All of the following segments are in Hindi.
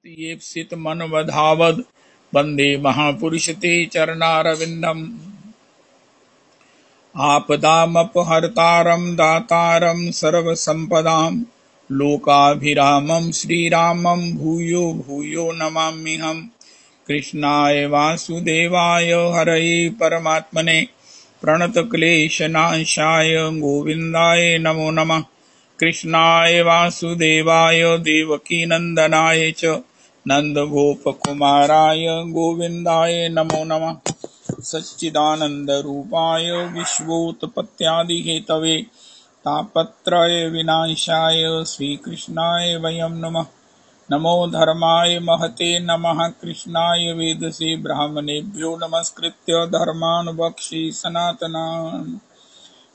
येप्सित मनवधावद वंदे महापुरुष ते चरणारविंदम्। आपदामपहर्तारं दातारं सर्वसंपदां लोकाभिरामं श्रीरामं भूयो भूयो नमाम्यहम्। कृष्णाय वासुदेवाय हरये परमात्मने प्रणतक्लेशनाशाय गोविन्दाय नमो नमः। कृष्णाय वासुदेवाय देवकीनन्दनाय च नन्दगोपकुमाराय गोविन्दाय नमो नमः। सच्चिदानन्दरूपाय विश्वोत्पत्त्यादिहेतवे तापत्रय विनाशाय श्रीकृष्णाय वयं नमः। नमो धर्माय महते नमः। कृष्णाय वेदसे ब्राह्मणेभ्यो नमस्कृत्य धर्मान् वक्ष्ये सनातनान्।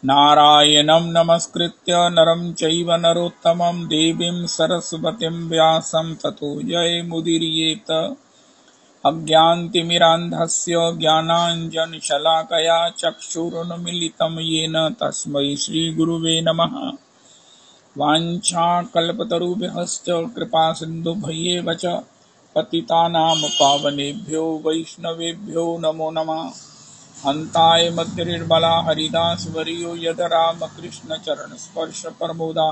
नारायणं नमस्कृत्य नरं चैव नरोत्तमं देवीं सरस्वतीं व्यासं ततो जयमुदीरयेत्। अज्ञानतिमिरान्धस्य ज्ञानाञ्जनशलाकया चक्षुरुन्मीलितं येन तस्मै श्रीगुरुवे नमः। वाञ्छाकल्पतरुभ्यश्च कृपासिन्धुभ्येव च पतितानां पावनेभ्यो वैष्णवेभ्यो नमो नमः। हन्ताय मध्यनिर्मला हरिदासवर्यो यद रामकृष्णचरणस्पर्शप्रमोदा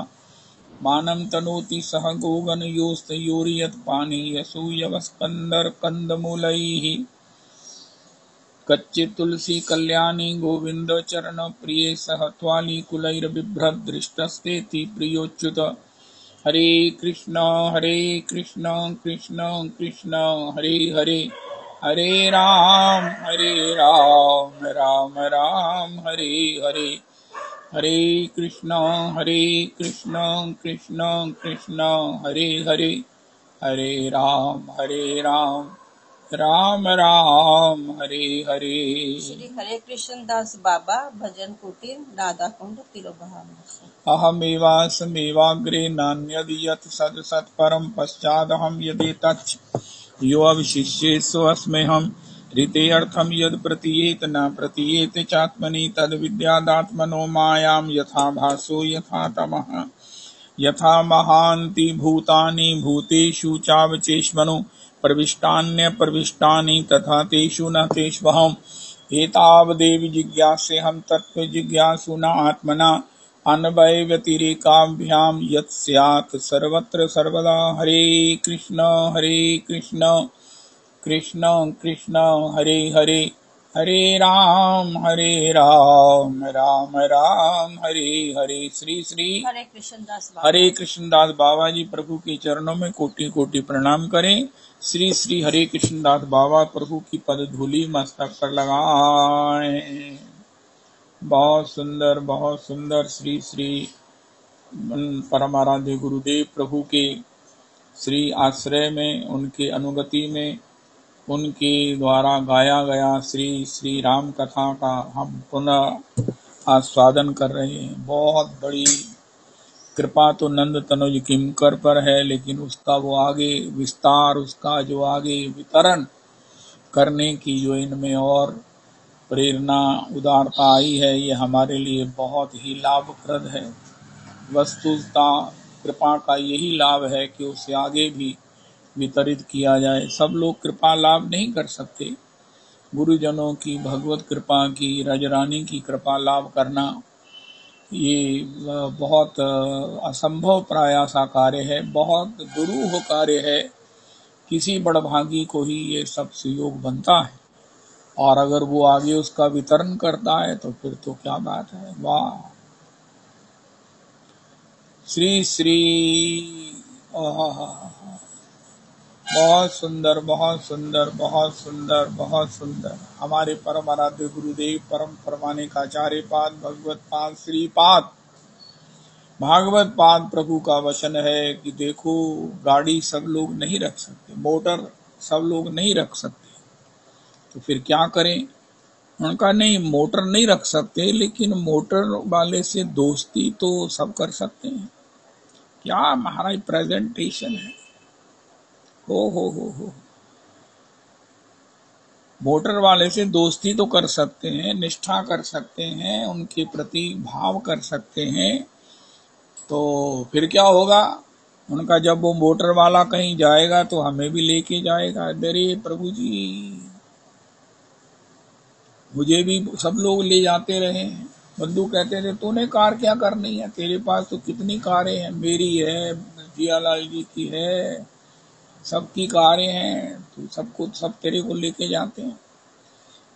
मानं तनोति सह गोगनयोस्तयोर्यत्पानीयसूयवस्कन्धर्कन्दमूलैः। कच्चित् तुलसी कल्याणी गोविंद चरण प्रिय सह त्वालिकुलैर्बिभ्रद्दृष्टस्तेति प्रियोच्युत। हरे कृष्ण कृष्ण कृष्ण हरे हरे, हरे राम राम राम हरे हरे। हरे कृष्ण कृष्ण कृष्ण हरे हरे, हरे राम राम राम हरे हरे। श्री हरे कृष्ण दास बाबा भजन कुटीर दादा कुंड तिरुबहार। अहमेवास्मेवाग्रे नान्यद् यत् सत् सत्परं पश्चादहं यदेतच्च यो अवशिष्येषु अस्म्यहम्। ऋतेऽर्थं यद् प्रतीयेत न प्रतीयेत चात्मनि तद्विद्यादात्मनो मायां यथा भासो यथा तमः। यथा महान्ति भूतानि भूतेषु चावचेष्मनो प्रविष्टान्यप्रविष्टानि तथा तेषु न तेष्वहम्। एतावदेव जिज्ञासेऽहं तत्त्वजिज्ञासुना आत्मना अन्वयव्यतिरेकाभ्यां यत् स्यात् सर्वत्र सर्वदा। हरे कृष्ण कृष्ण कृष्ण हरे हरे, हरे राम राम राम हरे हरे। श्री श्री हरे कृष्णदास बाबा जी प्रभु के चरणों में कोटि कोटि प्रणाम करें। श्री श्री हरे कृष्णदास बाबा प्रभु की पद धूलि मस्तक पर लगाएं। बहुत सुंदर श्री श्री परमाराध्य गुरुदेव प्रभु के श्री आश्रय में, उनके अनुगति में, उनके द्वारा गाया गया श्री श्री राम कथा का हम पुनः आस्वादन कर रहे हैं। बहुत बड़ी कृपा तो नंद तनुज किंकर पर है, लेकिन उसका वो आगे विस्तार, उसका जो आगे वितरण करने की जो इनमें और प्रेरणा उदारता आई है, ये हमारे लिए बहुत ही लाभप्रद है। वस्तुतः कृपा का यही लाभ है कि उसे आगे भी वितरित किया जाए। सब लोग कृपा लाभ नहीं कर सकते। गुरुजनों की, भगवत कृपा की, रजरानी की कृपा लाभ करना ये बहुत असंभव प्रयासा कार्य है, बहुत दुरूह कार्य है। किसी बड़भागी को ही ये सब सुयोग बनता है, और अगर वो आगे उसका वितरण करता है तो फिर तो क्या बात है। वाह! श्री श्री बहुत सुंदर हमारे परम आराध्य गुरुदेव परम परमानेकाचार्य पाद भगवत पाद श्रीपाद भागवत पाद प्रभु का वचन है कि देखो, गाड़ी सब लोग नहीं रख सकते, मोटर सब लोग नहीं रख सकते, तो फिर क्या करें। उनका नहीं, मोटर नहीं रख सकते, लेकिन मोटर वाले से दोस्ती तो सब कर सकते हैं। क्या महाराज प्रेजेंटेशन है। हो मोटर वाले से दोस्ती तो कर सकते हैं, निष्ठा कर सकते हैं, उनके प्रति भाव कर सकते हैं, तो फिर क्या होगा। उनका जब वो मोटर वाला कहीं जाएगा तो हमें भी लेके जाएगा। अरे प्रभु जी, मुझे भी सब लोग ले जाते रहे हैं। बंधु कहते थे तूने कार क्या करनी है, तेरे पास तो कितनी कारें हैं, मेरी है, जियालाल जी की है, सबकी कारें हैं, तो सबको सब तेरे को लेके जाते हैं।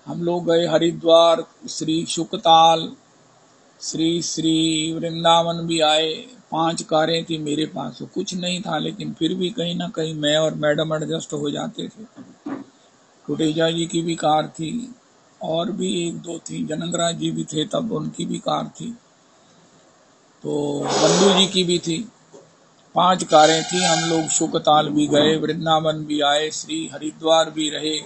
हम लोग गए हरिद्वार, श्री शुकताल, श्री श्री वृंदावन भी आए। 5 कारें थी मेरे पास, तो कुछ नहीं था, लेकिन फिर भी कहीं ना कहीं मैं और मैडम एडजस्ट हो जाते थे। कुटेजा जी की भी कार थी, और भी 1-2 थी, जनकराज जी भी थे तब, उनकी भी कार थी, तो बंधु जी की भी थी। 5 कारें थी। हम लोग शुकताल भी गए, वृंदावन भी आए, श्री हरिद्वार भी रहे।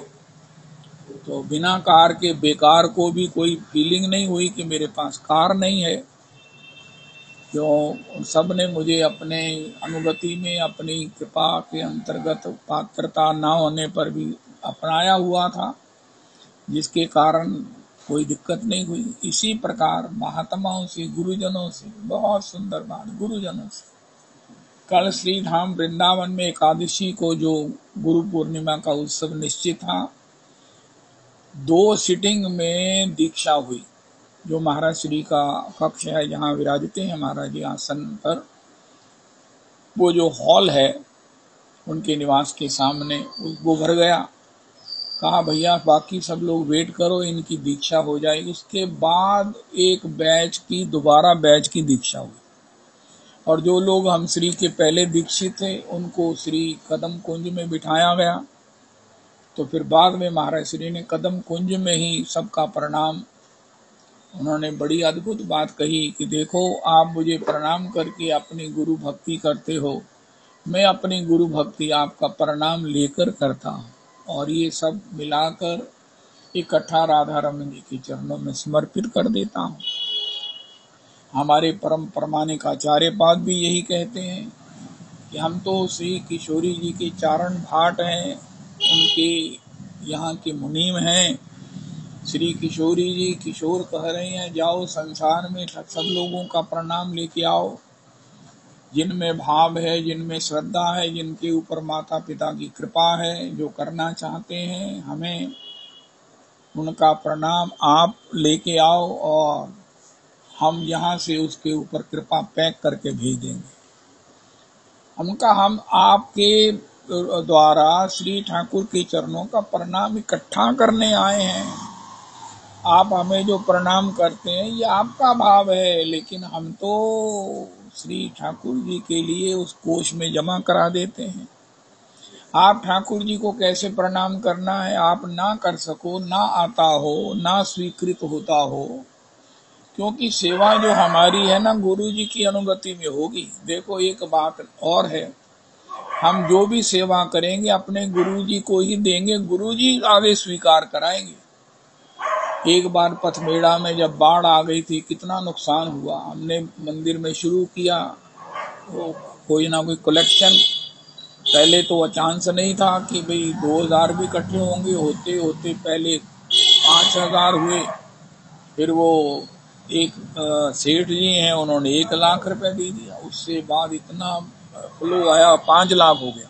तो बिना कार के बेकार को भी कोई फीलिंग नहीं हुई कि मेरे पास कार नहीं है। क्यों, सब ने मुझे अपने अनुगति में, अपनी कृपा के अंतर्गत पात्रता न होने पर भी अपनाया हुआ था, जिसके कारण कोई दिक्कत नहीं हुई। इसी प्रकार महात्माओं से, गुरुजनों से, बहुत सुंदर बात, गुरुजनों से। कल श्री धाम वृंदावन में एकादशी को जो गुरु पूर्णिमा का उत्सव निश्चित था, 2 सिटिंग में दीक्षा हुई। जो महाराज श्री का कक्ष है, जहाँ विराजते हैं महाराज जी आसन पर, वो जो हॉल है उनके निवास के सामने, वो भर गया। कहा भैया बाकी सब लोग वेट करो, इनकी दीक्षा हो जाएगी। उसके बाद एक बैच की, दोबारा बैच की दीक्षा हुई, और जो लोग हम श्री के पहले दीक्षित थे उनको श्री कदम कुंज में बिठाया गया। तो फिर बाद में महाराज श्री ने कदम कुंज में ही सबका प्रणाम, उन्होंने बड़ी अद्भुत बात कही कि देखो आप मुझे प्रणाम करके अपनी गुरु भक्ति करते हो, मैं अपनी गुरु भक्ति आपका प्रणाम लेकर करता हूँ, और ये सब मिलाकर इकट्ठा राधा रमन जी के चरणों में समर्पित कर देता हूँ। हमारे परम प्रमाणिक आचार्य पाद भी यही कहते हैं कि हम तो श्री किशोरी जी के चारण भाट हैं, उनके यहाँ के मुनीम हैं। श्री किशोरी जी किशोर कह रहे हैं, जाओ संसार में सब लोगों का प्रणाम लेके आओ, जिनमें भाव है, जिनमें श्रद्धा है, जिनके ऊपर माता पिता की कृपा है, जो करना चाहते हैं, हमें उनका प्रणाम आप लेके आओ, और हम यहाँ से उसके ऊपर कृपा पैक करके भेज देंगे। हम आपके द्वारा श्री ठाकुर के चरणों का प्रणाम इकट्ठा करने आए हैं। आप हमें जो प्रणाम करते हैं ये आपका भाव है, लेकिन हम तो श्री ठाकुर जी के लिए उस कोष में जमा करा देते हैं। आप ठाकुर जी को कैसे प्रणाम करना है आप ना कर सको, ना आता हो, ना स्वीकृत होता हो, क्योंकि सेवा जो हमारी है ना गुरु जी की अनुगति में होगी। देखो एक बात और है, हम जो भी सेवा करेंगे अपने गुरु जी को ही देंगे, गुरु जी आगे स्वीकार कराएंगे। एक बार पथमेड़ा में जब बाढ़ आ गई थी, कितना नुकसान हुआ। हमने मंदिर में शुरू किया वो कोई ना कोई कलेक्शन। पहले तो अचांस नहीं था कि भाई 2000 भी इकट्ठे होंगे, होते होते पहले 5000 हुए। फिर वो एक सेठ जी हैं, उन्होंने 1 लाख रुपए दे दिया। उससे बाद इतना फ्लो आया, 5 लाख हो गया।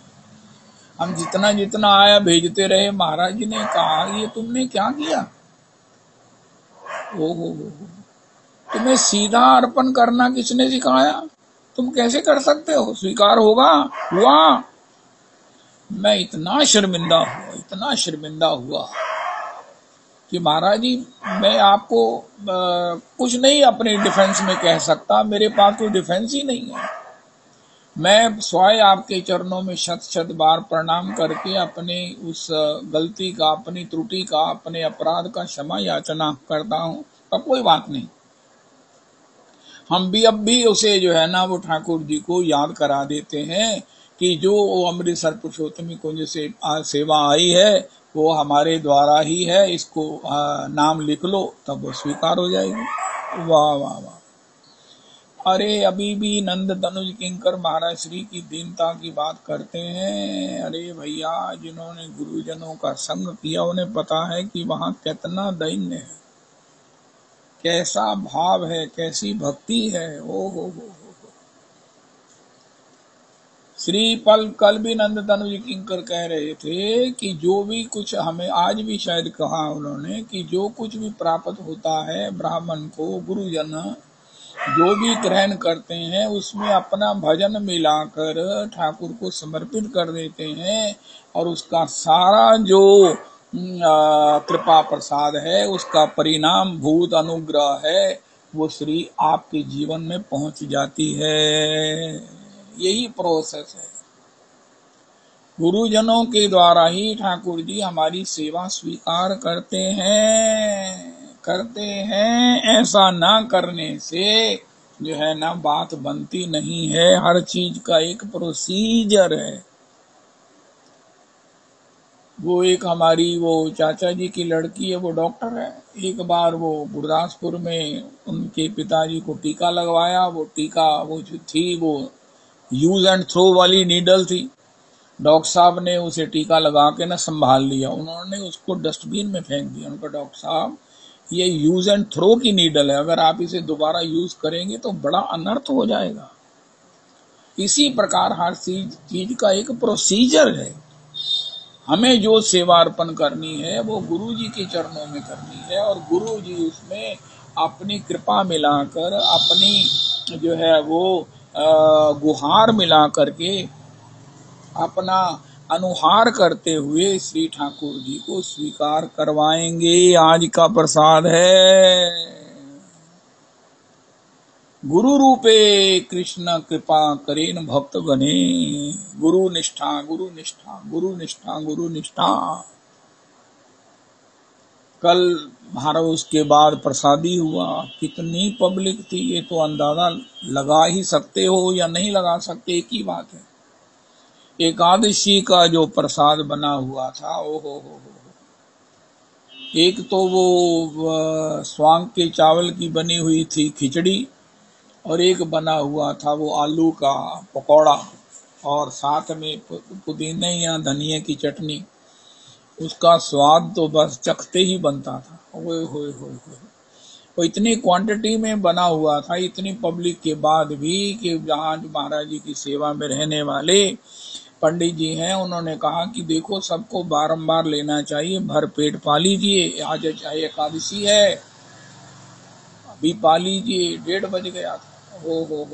हम जितना जितना आया भेजते रहे। महाराज जी ने कहा ये तुमने क्या किया, ओहो तुम्हें सीधा अर्पण करना किसने सिखाया, तुम कैसे कर सकते हो, स्वीकार होगा हुआ। मैं इतना शर्मिंदा हुआ कि महाराज जी मैं आपको कुछ नहीं अपने डिफेंस में कह सकता, मेरे पास तो डिफेंस ही नहीं है। मैं स्वयं आपके चरणों में शत बार प्रणाम करके अपने उस गलती का, अपनी त्रुटि का, अपने अपराध का क्षमा याचना करता हूँ। अब कोई बात नहीं, हम भी अब भी उसे जो है ना वो ठाकुर जी को याद करा देते हैं कि जो अमृतसर पुरुषोत्तमी कुंज से सेवा आई है वो हमारे द्वारा ही है, इसको नाम लिख लो, तब वो स्वीकार हो जाएगी। वाह वाह वाह। अरे अभी भी नंद तनुज किंकर महाराज श्री की दीनता की बात करते हैं। अरे भैया, जिन्होंने गुरुजनों का संग किया उन्हें पता है कि वहां कितना दैन्य है, कैसा भाव है, कैसी भक्ति है। ओ हो। श्री पल कल भी नंद तनुज किंकर कह रहे थे कि जो भी कुछ हमें, आज भी शायद कहा उन्होंने, कि जो कुछ भी प्राप्त होता है ब्राह्मण को, गुरुजन जो भी ग्रहण करते हैं उसमें अपना भजन मिलाकर ठाकुर को समर्पित कर देते हैं, और उसका सारा जो कृपा प्रसाद है, उसका परिणाम भूत अनुग्रह है, वो श्री आपके जीवन में पहुंच जाती है। यही प्रोसेस है। गुरुजनों के द्वारा ही ठाकुर जी हमारी सेवा स्वीकार करते हैं। ऐसा ना करने से जो है ना बात बनती नहीं है। हर चीज का एक प्रोसीजर है। वो एक हमारी वो चाचा जी की लड़की है, वो डॉक्टर है। एक बार वो गुरदासपुर में उनके पिताजी को टीका लगवाया। वो टीका वो जो थी वो यूज एंड थ्रो वाली नीडल थी। डॉक्टर साहब ने उसे टीका लगा के ना संभाल लिया, उन्होंने उसको डस्टबिन में फेंक दिया। उनका डॉक्टर साहब ये यूज एंड थ्रो की नीडल है, अगर आप इसे दोबारा यूज करेंगे तो बड़ा अनर्थ हो जाएगा। इसी प्रकार हर चीज का एक प्रोसीजर है। हमें जो सेवा अर्पण करनी है वो गुरु जी के चरणों में करनी है, और गुरु जी उसमें अपनी कृपा मिलाकर, अपनी जो है वो गुहार मिला करके, अपना अनुहार करते हुए श्री ठाकुर जी को स्वीकार करवाएंगे। आज का प्रसाद है। गुरु रूपे कृष्ण कृपा करेन भक्त गणे। गुरु निष्ठा, गुरु निष्ठा, गुरु निष्ठा, गुरु निष्ठा। कल महाराज उसके बाद प्रसादी हुआ। कितनी पब्लिक थी ये तो अंदाजा लगा ही सकते हो या नहीं लगा सकते, एक ही बात है। एकादशी का जो प्रसाद बना हुआ था, ओहो हो। एक तो वो स्वांग के चावल की बनी हुई थी खिचड़ी, और एक बना हुआ था वो आलू का पकौड़ा, और साथ में पुदीने या धनिया की चटनी। उसका स्वाद तो बस चखते ही बनता था। ओए होए होए। वो इतनी क्वांटिटी में बना हुआ था, इतनी पब्लिक के बाद भी, कि जहाँ महाराज जी की सेवा में रहने वाले पंडित जी हैं, उन्होंने कहा कि देखो सबको बारंबार लेना चाहिए, भर पेट पा लीजिए। आज चाहे एकादशी है, अभी पा लीजिए। 1:30 बज गया था। हो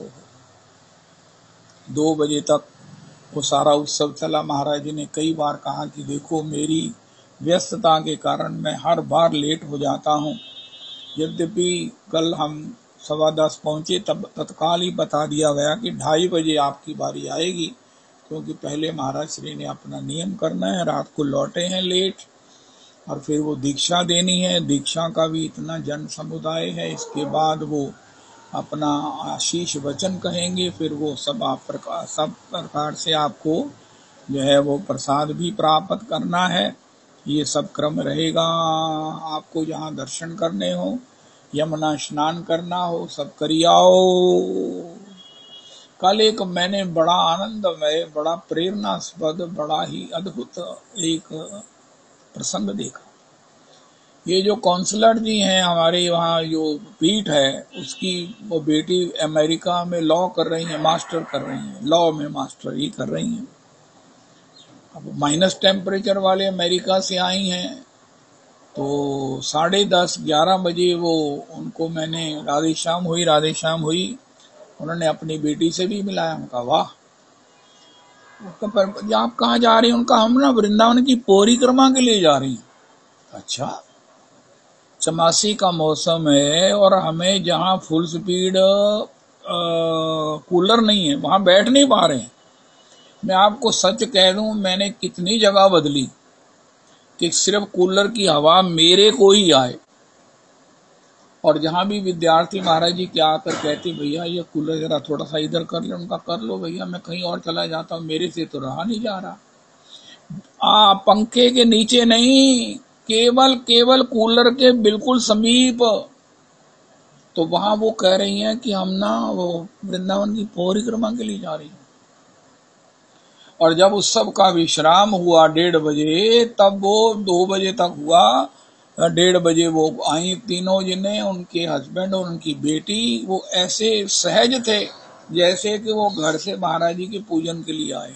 2 बजे तक वो सारा उत्सव चला। महाराज जी ने कई बार कहा कि देखो मेरी व्यस्तता के कारण मैं हर बार लेट हो जाता हूँ। यद्यपि कल हम 10:15 पहुंचे, तब तत्काल ही बता दिया गया कि 2:30 बजे आपकी बारी आएगी, क्योंकि पहले महाराज श्री ने अपना नियम करना है। रात को लौटे हैं लेट, और फिर वो दीक्षा देनी है। दीक्षा का भी इतना जन समुदाय है। इसके बाद वो अपना आशीष वचन कहेंगे, फिर वो सब प्रकार से आपको जो है वो प्रसाद भी प्राप्त करना है। ये सब क्रम रहेगा। आपको जहाँ दर्शन करने हो, यमुना स्नान करना हो, सब करियाओ। कल एक मैंने बड़ा आनंदमय, बड़ा प्रेरणास्पद, बड़ा ही अद्भुत एक प्रसंग देखा। ये जो काउंसलर जी हैं हमारे वहाँ, जो पीठ है उसकी वो बेटी अमेरिका में लॉ कर रही है, मास्टर कर रही है, लॉ में मास्टर ही कर रही हैं। अब माइनस टेम्परेचर वाले अमेरिका से आई हैं, तो 10:30-11 बजे वो उनको मैंने राधे श्याम हुई। उन्होंने अपनी बेटी से भी मिलाया। उनका वाह, आप कहाँ जा रही हैं? उनका हम ना वृंदावन की परिक्रमा के लिए जा रही हैं। अच्छा, चमासी का मौसम है और हमें जहाँ फुल स्पीड कूलर नहीं है, वहां बैठ नहीं पा रहे हैं। मैं आपको सच कह दूं, मैंने कितनी जगह बदली कि सिर्फ कूलर की हवा मेरे को ही आए। और जहां भी विद्यार्थी महाराज जी क्या आकर कहते, भैया ये कूलर जरा थोड़ा सा इधर कर ले, उनका कर लो भैया, मैं कहीं और चला जाता हूँ, मेरे से तो रहा नहीं जा रहा। पंखे के नीचे नहीं, केवल कूलर के बिल्कुल समीप। तो वहां वो कह रही हैं कि हम ना वो वृंदावन की परिक्रमा के लिए जा रही हैं। और जब उस सब का विश्राम हुआ 1:30 बजे, तब वो 2 बजे तक हुआ। 1:30 बजे वो आई तीनों जने, उनके हस्बैंड और उनकी बेटी। वो ऐसे सहज थे जैसे कि वो घर से महाराज जी के पूजन के लिए आए।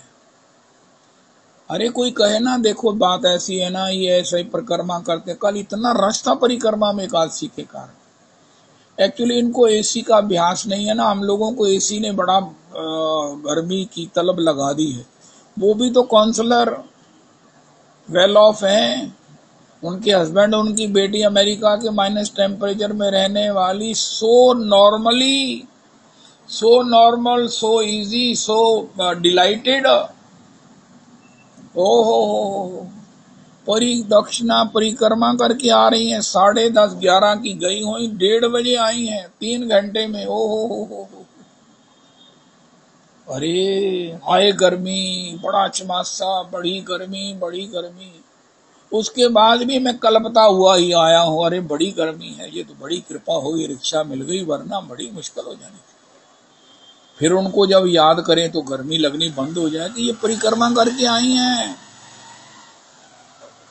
अरे कोई कहे ना, देखो बात ऐसी है ना, ये ऐसे ही परिक्रमा करते, कल इतना रश था परिक्रमा में एकादशी के कारण। एक्चुअली इनको एसी का अभ्यास नहीं है ना, हम लोगों को एसी ने बड़ा गर्मी की तलब लगा दी है। वो भी तो काउंसलर वेल ऑफ हैं, उनके हस्बैंड उनकी बेटी अमेरिका के माइनस टेम्परेचर में रहने वाली, सो नॉर्मल, सो इजी, सो डिलाइटेड। ओहो, दक्षिणा परिक्रमा करके आ रही हैं, 10:30 11 की गई हुई, 1:30 बजे आई हैं, 3 घंटे में। ओहो, अरे हाय गर्मी, बड़ा चमासा, बड़ी गर्मी। उसके बाद भी मैं कलपता हुआ ही आया हूँ, अरे बड़ी गर्मी है, ये तो बड़ी कृपा हुई, रिक्शा मिल गई, वरना बड़ी मुश्किल हो जानी। फिर उनको जब याद करें तो गर्मी लगनी बंद हो जाए कि ये परिक्रमा करके आई हैं।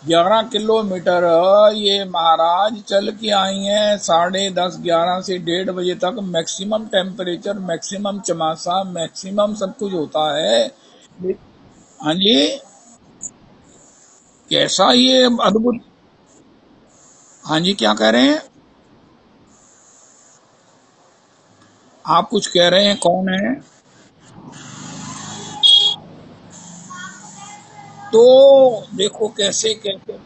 11 किलोमीटर ये महाराज चल के आई हैं, 10:30 11 से 1:30 बजे तक मैक्सिमम टेम्परेचर, मैक्सिमम चमासा, मैक्सिमम सब कुछ होता है। हाँ जी, कैसा ये अद्भुत। हाँ जी, क्या कह रहे हैं आप? कुछ कह रहे हैं, कौन है? तो देखो कैसे कैसे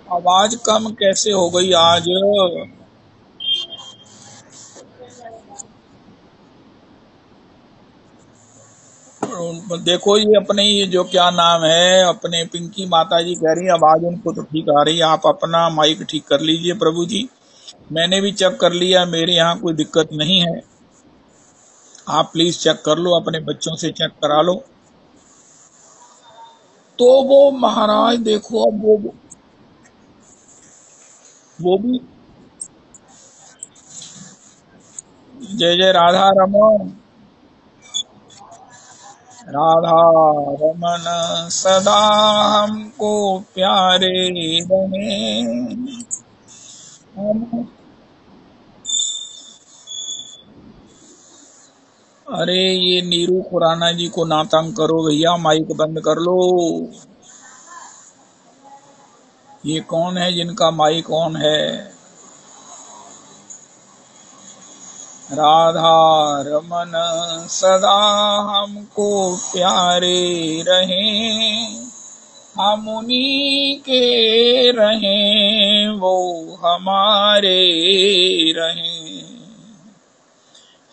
आवाज कम कैसे हो गई आज? देखो ये अपने, ये जो क्या नाम है, अपने पिंकी माता जी कह रही है आवाज उनको तो ठीक आ रही है, आप अपना माइक ठीक कर लीजिए प्रभु जी। मैंने भी चेक कर लिया, मेरे यहाँ कोई दिक्कत नहीं है। आप प्लीज चेक कर लो, अपने बच्चों से चेक करा लो। तो वो महाराज देखो, अब वो भी जय जय राधा रमन, राधा रमन सदा हमको प्यारे रहे। हम, अरे ये नीरू खुराना जी को ना तंग करो भैया, माइक बंद कर लो। ये कौन है जिनका माइक ऑन है? राधा रमन सदा हमको प्यारे रहें, हम उन्हीं के रहें, वो हमारे रहें,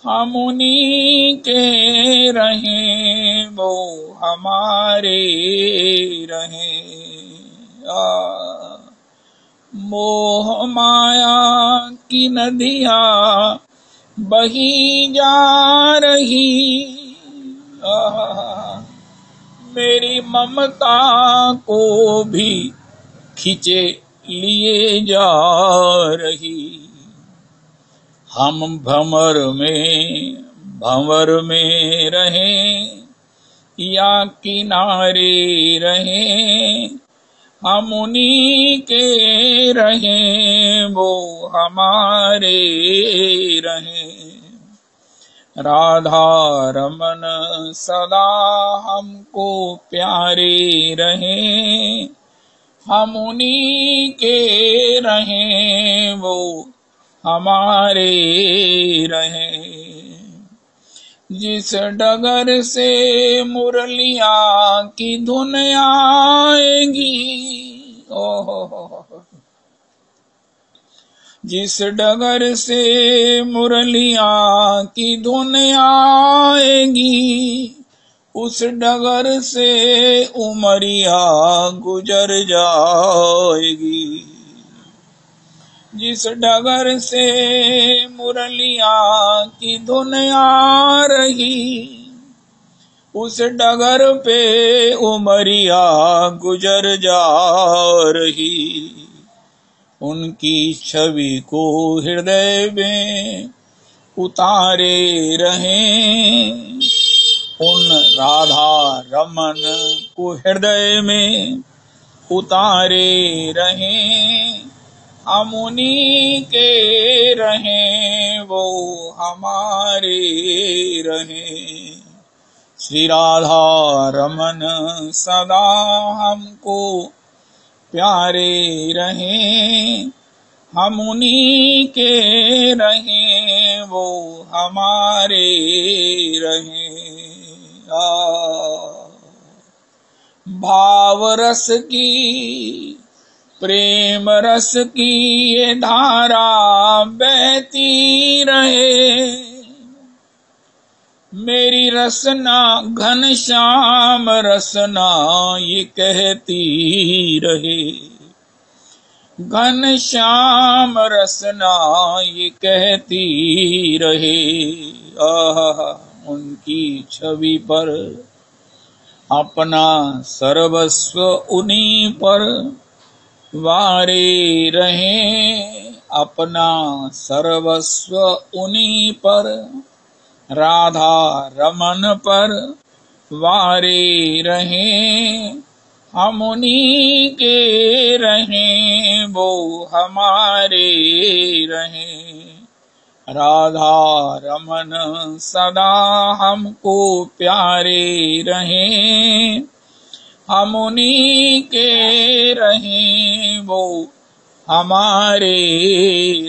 हम उन्हीं के रहें, वो हमारे रहें। मोह माया की नदियाँ बही जा रही, मेरी ममता को भी खींचे लिए जा रही। हम भंवर में रहें या किनारे रहें, हम उन्हीं के रहें, वो हमारे रहें। राधा रमन सदा हमको प्यारे रहें, हम उन्हीं के रहें, वो हमारे रहें। जिस डगर से मुरलिया की धुन आएगी, ओहो, जिस डगर से मुरलिया की धुन आएगी, उस डगर से उमरिया गुजर जाएगी। जिस डगर से मुरलिया की धुन आ रही, उस डगर पे उमरिया गुजर जा रही। उनकी छवि को हृदय में उतारे रहें, उन राधा रमन को हृदय में उतारे रहें, हम उन्हीं के रहें, वो हमारे रहें। श्री राधा रमन सदा हमको प्यारे रहें, हम उन्हीं के रहें, वो हमारे रहें। भाव रस की, प्रेम रस की ये धारा बहती रहे, मेरी रसना घनश्याम रसना ये कहती रहे, घनश्याम रसना ये कहती रहे। उनकी छवि पर अपना सर्वस्व उन्हीं पर वारे रहें, अपना सर्वस्व उन्हीं पर, राधा रमन पर वारे रहें, हम उन्हीं के रहें, वो हमारे रहें। राधा रमन सदा हमको प्यारे रहें, हम उन्हीं के रहें, वो हमारे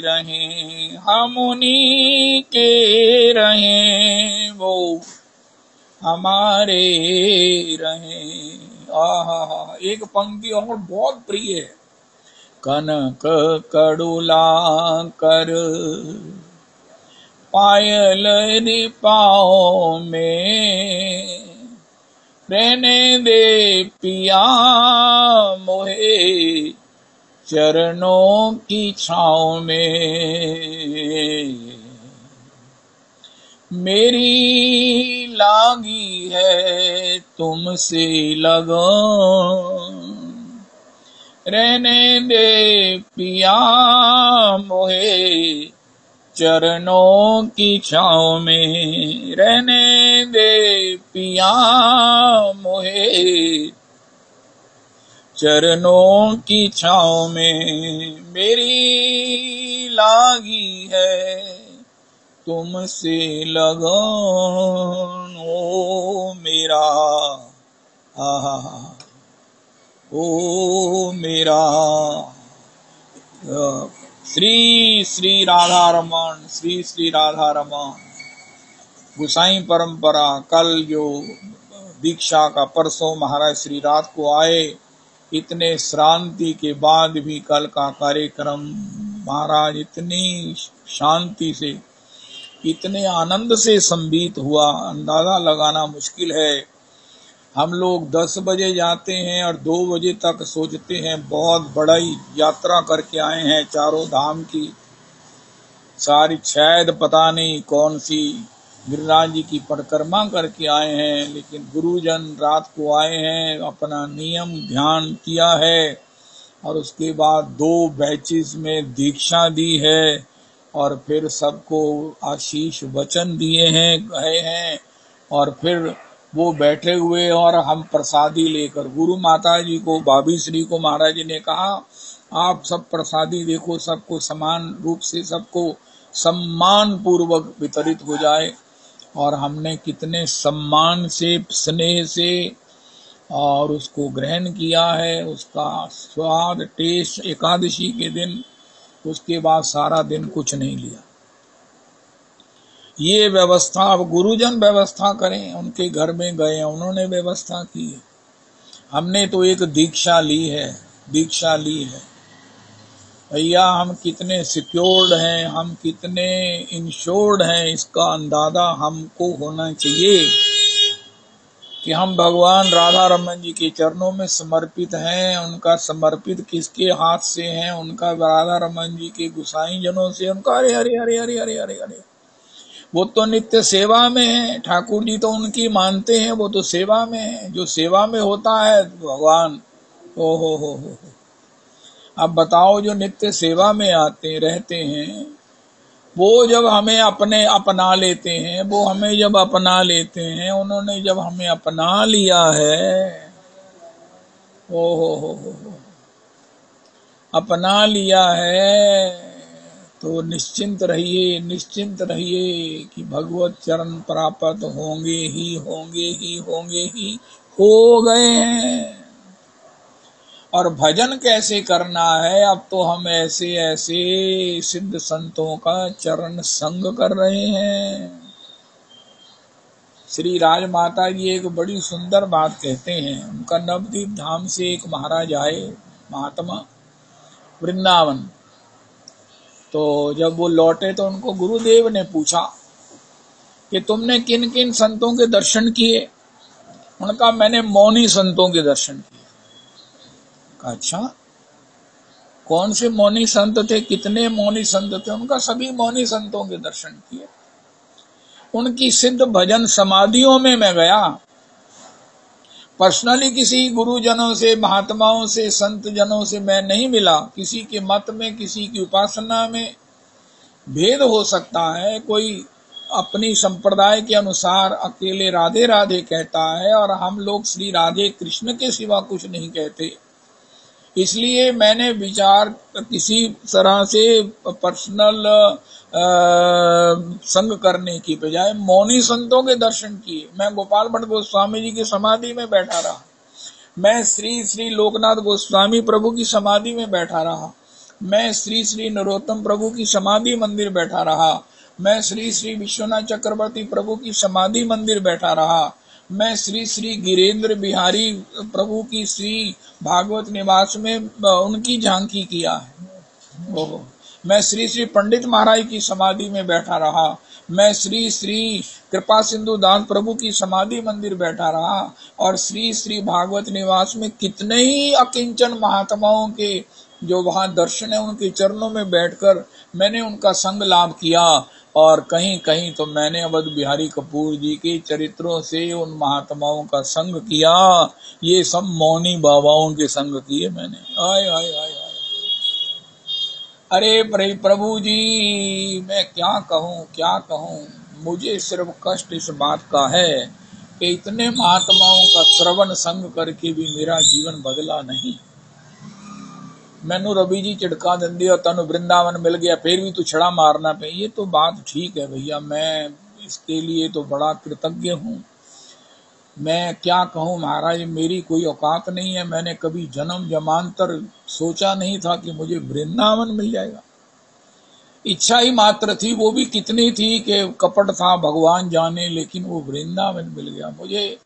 रहें, हम उन्हीं के रहें, वो हमारे रहें। एक पंक्ति और बहुत प्रिय है। कनक कड़ुला कर पायल पाँव में, रहने दे पिया मोहे चरणों की छाँव में, मेरी लागी है तुमसे लगन, रहने दे पिया मोहे चरणों की छाँव में, रहने दे पिया मोहे चरणों की छाँव में, मेरी लागी है तुमसे लगन। ओ मेरा ओ मेरा श्री श्री राधा रमन, श्री श्री राधा रमन। गुसाई परंपरा कल जो दीक्षा का परसों महाराज श्री रात को आए, इतने श्रांति के बाद भी कल का कार्यक्रम महाराज इतनी शांति से, इतने आनंद से संबीत हुआ, अंदाजा लगाना मुश्किल है। हम लोग 10 बजे जाते हैं और 2 बजे तक सोचते हैं बहुत बड़ी यात्रा करके आए हैं, चारों धाम की सारी, शायद पता नहीं कौन सी गिरिराज जी की परिक्रमा करके आए हैं, लेकिन गुरुजन रात को आए हैं, अपना नियम ध्यान किया है और उसके बाद 2 बैचेस में दीक्षा दी है और फिर सबको आशीष वचन दिए हैं, गए हैं, और फिर वो बैठे हुए और हम प्रसादी लेकर, गुरु माता जी को, भाभी श्री को महाराज जी ने कहा आप सब प्रसादी देखो, सबको समान रूप से, सबको सम्मान पूर्वक वितरित हो जाए। और हमने कितने सम्मान से, स्नेह से और उसको ग्रहण किया है, उसका स्वाद टेस्ट एकादशी के दिन, उसके बाद सारा दिन कुछ नहीं लिया। ये व्यवस्था अब गुरुजन व्यवस्था करें, उनके घर में गए, उन्होंने व्यवस्था की है। हमने तो एक दीक्षा ली है, दीक्षा ली है भैया। हम कितने सिक्योर्ड हैं, हम कितने इंश्योर्ड हैं, इसका अंदाजा हमको होना चाहिए कि हम भगवान राधा रमन जी के चरणों में समर्पित हैं। उनका समर्पित किसके हाथ से हैं? उनका राधा रमन जी के गुसाई जनों से। उनका अरे अरे अरे अरे अरे अरे अरे वो तो नित्य सेवा में है, ठाकुर जी तो उनकी मानते हैं, वो तो सेवा में है। जो सेवा में होता है भगवान, ओ हो। अब बताओ, जो नित्य सेवा में आते रहते हैं, वो जब हमें अपने अपना लेते हैं, वो हमें जब अपना लेते हैं, उन्होंने जब हमें अपना लिया है, ओ हो, अपना लिया है तो निश्चिंत रहिए, निश्चिंत रहिए कि भगवत चरण प्राप्त होंगे ही होंगे ही होंगे ही, हो गए हैं। और भजन कैसे करना है, अब तो हम ऐसे ऐसे सिद्ध संतों का चरण संग कर रहे हैं। श्री राजमाता जी एक बड़ी सुंदर बात कहते हैं। उनका नवदीप धाम से एक महाराज आए, महात्मा वृंदावन। तो जब वो लौटे तो उनको गुरुदेव ने पूछा कि तुमने किन किन संतों के दर्शन किए। उनका मैंने मौनी संतों के दर्शन किए। अच्छा, कौन से मौनी संत थे, कितने मौनी संत थे? उनका सभी मौनी संतों के दर्शन किए। उनकी सिद्ध भजन समाधियों में मैं गया। पर्सनली किसी गुरुजनों से, महात्माओं से, संत जनों से मैं नहीं मिला। किसी के मत में, किसी की उपासना में भेद हो सकता है। कोई अपनी संप्रदाय के अनुसार अकेले राधे राधे कहता है और हम लोग श्री राधे कृष्ण के सिवा कुछ नहीं कहते। इसलिए मैंने विचार किसी तरह से पर्सनल संग करने की बजाय मौनी संतों के दर्शन किए। मैं गोपाल भट्ट गोस्वामी जी की समाधि में बैठा रहा। मैं श्री श्री लोकनाथ गोस्वामी प्रभु की समाधि में बैठा रहा। मैं श्री श्री नरोत्तम प्रभु की समाधि मंदिर बैठा रहा। मैं श्री श्री विश्वनाथ चक्रवर्ती प्रभु की समाधि मंदिर बैठा रहा। मैं श्री श्री गिरेंद्र बिहारी प्रभु की श्री भागवत निवास में उनकी झांकी किया है। मैं श्री श्री पंडित महाराज की समाधि में बैठा रहा। मैं श्री श्री कृपा सिंधु दास प्रभु की समाधि मंदिर बैठा रहा। और श्री श्री भागवत निवास में कितने ही अकिंचन महात्माओं के जो वहां दर्शन है, उनके चरणों में बैठकर मैंने उनका संग लाभ किया। और कहीं कहीं तो मैंने अवध बिहारी कपूर जी के चरित्रों से उन महात्माओं का संग किया। ये सब मौनी बाबाओं के संग किए मैंने। आय आय आय आय। अरे प्रभु जी, मैं क्या कहूँ क्या कहूँ। मुझे सिर्फ कष्ट इस बात का है कि इतने महात्माओं का श्रवण संग करके भी मेरा जीवन बदला नहीं। मैनू रवि जी चिड़का देंदे और तनु वृंदावन मिल गया, फिर भी तू छड़ा मारना पे। ये तो बात ठीक है भैया, मैं इसके लिए तो बड़ा कृतज्ञ हूँ। मैं क्या कहूँ महाराज, मेरी कोई औकात नहीं है। मैंने कभी जन्म जमांतर सोचा नहीं था कि मुझे वृंदावन मिल जाएगा। इच्छा ही मात्र थी, वो भी कितनी थी कि कपट था भगवान जाने, लेकिन वो वृंदावन मिल गया मुझे।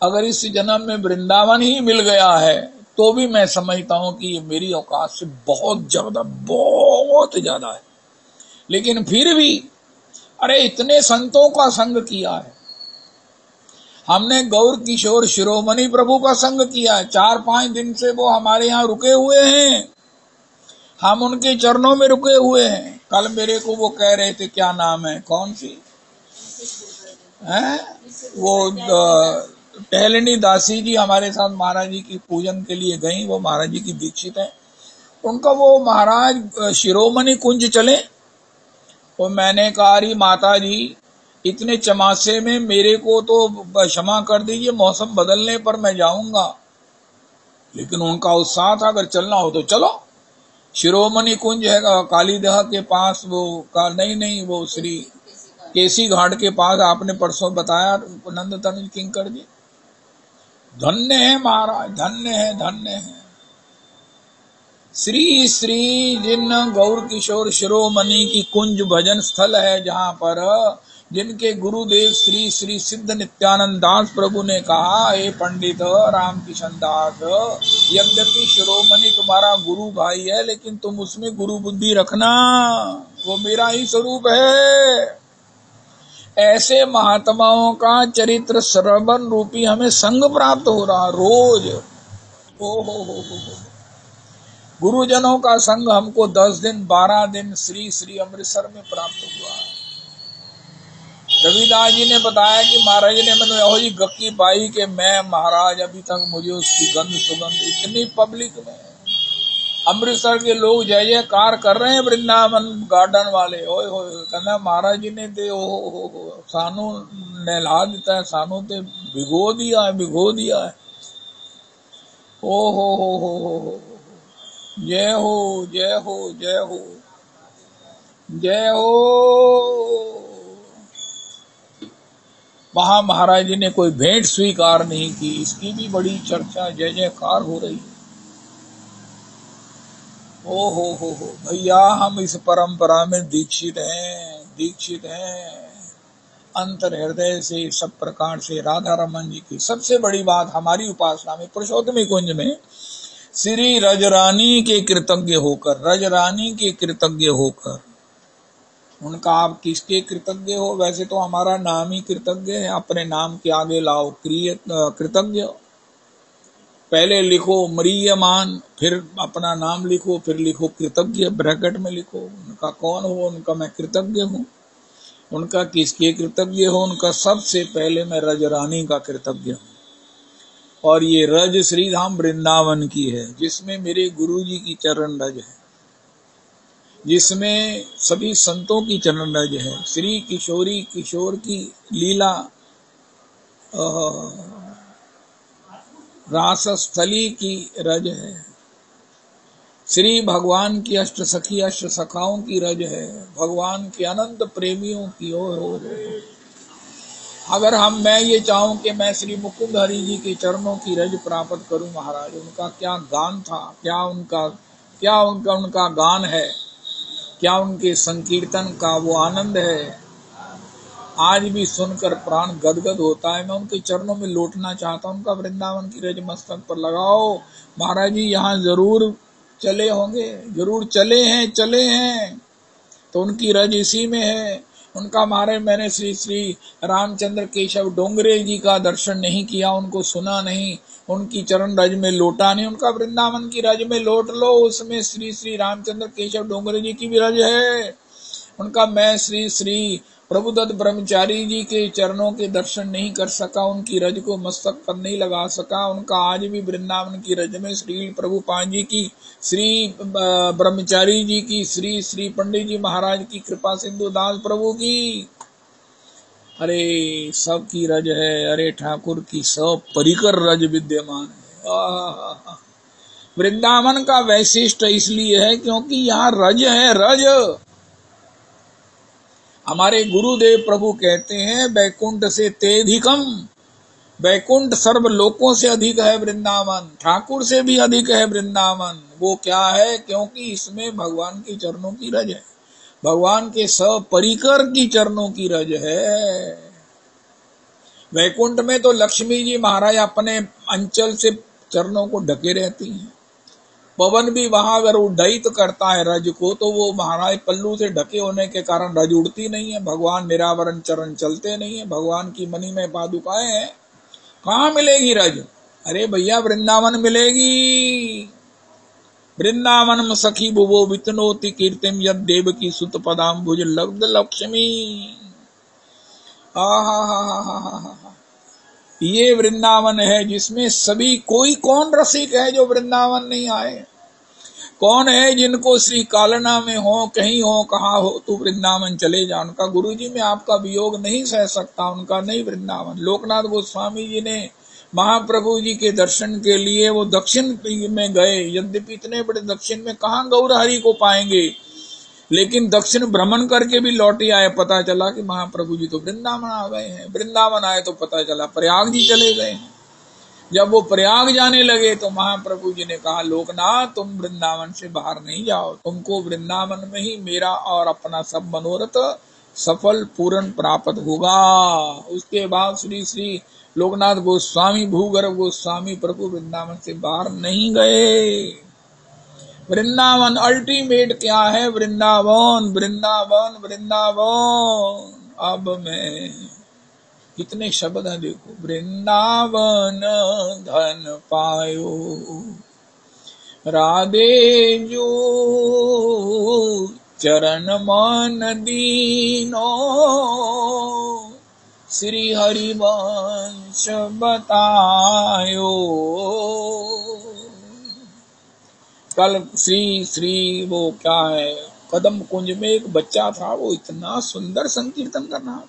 अगर इस जन्म में वृंदावन ही मिल गया है तो भी मैं समझता हूं कि ये मेरी औकात से बहुत ज्यादा है। लेकिन फिर भी अरे इतने संतों का संग किया है हमने। गौर किशोर शिरोमणि प्रभु का संग किया है। 4-5 दिन से वो हमारे यहाँ रुके हुए हैं, हम उनके चरणों में रुके हुए हैं। कल मेरे को वो कह रहे थे, क्या नाम है, कौन सी है वो, टहलनी दासी जी हमारे साथ महाराज जी की पूजन के लिए गई। वो महाराज जी की दीक्षित है। उनका वो महाराज शिरोमणि कुंज चले। तो मैंने कहा अरे माता जी, इतने चमासे में मेरे को तो क्षमा कर दीजिए, मौसम बदलने पर मैं जाऊंगा। लेकिन उनका उत्साह था, अगर चलना हो तो चलो। शिरोमणि कुंज है कालीदह के पास, वो नहीं वो श्री केसी घाट के पास, आपने परसों बताया नंद तनुज किंकर जी। धन्य है महाराज, धन्य है, धन्य है। श्री श्री जिन गौर किशोर शिरोमणि की कुंज भजन स्थल है, जहाँ पर जिनके गुरुदेव श्री श्री सिद्ध नित्यानंद दास प्रभु ने कहा, हे पंडित रामकिशन दास, यद्यपि शिरोमणि तुम्हारा गुरु भाई है, लेकिन तुम उसमें गुरु बुद्धि रखना, वो मेरा ही स्वरूप है। ऐसे महात्माओं का चरित्र श्रवण रूपी हमें संग प्राप्त हो रहा रोज। हो। गुरुजनों का संग हमको 10 दिन 12 दिन श्री श्री अमृतसर में प्राप्त हुआ। रविदास जी ने बताया कि महाराज ने मैंने यहो जी गक्की पाई कि मैं महाराज अभी तक मुझे उसकी गंध सुगंध, इतनी पब्लिक में अमृतसर के लोग जय जयकार कर रहे हैं, वृंदावन गार्डन वाले। ओए हो कहना महाराज जी ने ते सानू नहला दिता है, सानू ते भिगो दिया है। ओ हो, जय हो जय हो जय हो जय हो। वहां महाराज जी ने कोई भेंट स्वीकार नहीं की, इसकी भी बड़ी चर्चा जय जयकार हो रही है। ओ हो भैया, हम इस परंपरा में दीक्षित हैं अंतर हृदय से, सब प्रकार से। राधा रमन जी की सबसे बड़ी बात हमारी उपासना में, पुरुषोत्तमी कुंज में श्री रजरानी के कृतज्ञ होकर, उनका आप किसके कृतज्ञ हो? वैसे तो हमारा नाम ही कृतज्ञ है, अपने नाम के आगे लाओ कृतज्ञ, पहले लिखो मरीयमान, फिर अपना नाम लिखो, फिर लिखो कृतज्ञ, ब्रैकेट में लिखो उनका कौन हो, उनका मैं कृतज्ञ हूँ। उनका किसके कृतज्ञ हो? उनका सबसे पहले मैं रजरानी का कृतज्ञ हूँ। और ये रज श्रीधाम वृंदावन की है, जिसमें मेरे गुरु जी की चरण रज है, जिसमें सभी संतों की चरण रज है। श्री किशोरी किशोर की लीला रासस्थली की रज है। श्री भगवान की अष्ट सखी अष्ट सखाओं की रज है, भगवान के अनंत प्रेमियों की हो। अगर मैं ये चाहूं कि मैं श्री मुकुंद हरि जी के चरणों की रज प्राप्त करूं, महाराज उनका क्या गान था, क्या उनका गान है, क्या उनके संकीर्तन का वो आनंद है, आज भी सुनकर प्राण गदगद होता है। मैं उनके चरणों में लौटना चाहता हूं। उनका वृंदावन की रज मस्तक पर लगाओ। महाराज जी यहाँ जरूर चले होंगे, जरूर चले हैं तो उनकी रज इसी में है। उनका मैंने श्री श्री रामचंद्र केशव डोंगरे जी का दर्शन नहीं किया, उनको सुना नहीं, उनकी चरण रज में लौटा नहीं। उनका वृंदावन की रज में लौट लो, उसमें श्री श्री रामचंद्र केशव डोंगरे जी की भी रज है। उनका मैं श्री श्री प्रभुदत्त ब्रह्मचारी जी के चरणों के दर्शन नहीं कर सका, उनकी रज को मस्तक पर नहीं लगा सका। उनका आज भी वृंदावन की रज में श्री प्रभुपाद जी की, श्री ब्रह्मचारी जी की, श्री श्री पंडित जी महाराज की कृपा सिंधु दास प्रभु की, अरे सब की रज है। अरे ठाकुर की सब परिकर रज विद्यमान है। वृंदावन का वैशिष्ट इसलिए है क्योंकि यहाँ रज है, रज। हमारे गुरुदेव प्रभु कहते हैं बैकुंठ से तेधिकम, बैकुंठ सर्व लोकों से अधिक है वृंदावन, ठाकुर से भी अधिक है वृंदावन। वो क्या है? क्योंकि इसमें भगवान के चरणों की रज है, भगवान के सब परिकर की चरणों की रज है। वैकुंठ में तो लक्ष्मी जी महाराज अपने अंचल से चरणों को ढके रहती हैं। पवन भी वहां अगर उड्डयित करता है रज को, तो वो महाराज पल्लू से ढके होने के कारण रज उड़ती नहीं है। भगवान निरावरण चरण चलते नहीं है, भगवान की मणि में पादुकाएं हैं। कहाँ मिलेगी रज? अरे भैया वृंदावन मिलेगी। वृंदावन सखी भुवो वितनोति कीर्तिम यद देव की सुत पदाम्बुज लब्ध लक्ष्मी। ये वृंदावन है जिसमें सभी, कौन रसिक है जो वृंदावन नहीं आए? कौन है जिनको श्री कालना में हो, कहीं हो, कहाँ हो, तू वृंदावन चले जा। उनका गुरु जी में आपका वियोग नहीं सह सकता, उनका नहीं वृंदावन। लोकनाथ गोस्वामी जी ने महाप्रभु जी के दर्शन के लिए वो दक्षिण में गए, यद्यपि इतने बड़े दक्षिण में कहाँ गौर हरि को पाएंगे, लेकिन दक्षिण भ्रमण करके भी लौटे आए। पता चला कि महाप्रभु जी तो वृंदावन आ गए हैं। वृंदावन आए तो पता चला प्रयाग जी चले गए हैं। जब वो प्रयाग जाने लगे तो महाप्रभु जी ने कहा, लोकनाथ तुम वृंदावन से बाहर नहीं जाओ, तुमको वृंदावन में ही मेरा और अपना सब मनोरथ सफल पूर्ण प्राप्त होगा। उसके बाद श्री श्री लोकनाथ गोस्वामी भूगर्भ गोस्वामी प्रभु वृंदावन से बाहर नहीं गए। वृंदावन अल्टीमेट क्या है? वृंदावन वृंदावन वृंदावन। अब मैं कितने शब्द हैं देखो, वृंदावन धन पायो राधे जो चरण मन दीनो, श्री हरिवंश बतायो। कल श्री वो क्या है, कदम कुंज में एक बच्चा था, वो इतना सुंदर संकीर्तन कर रहा था।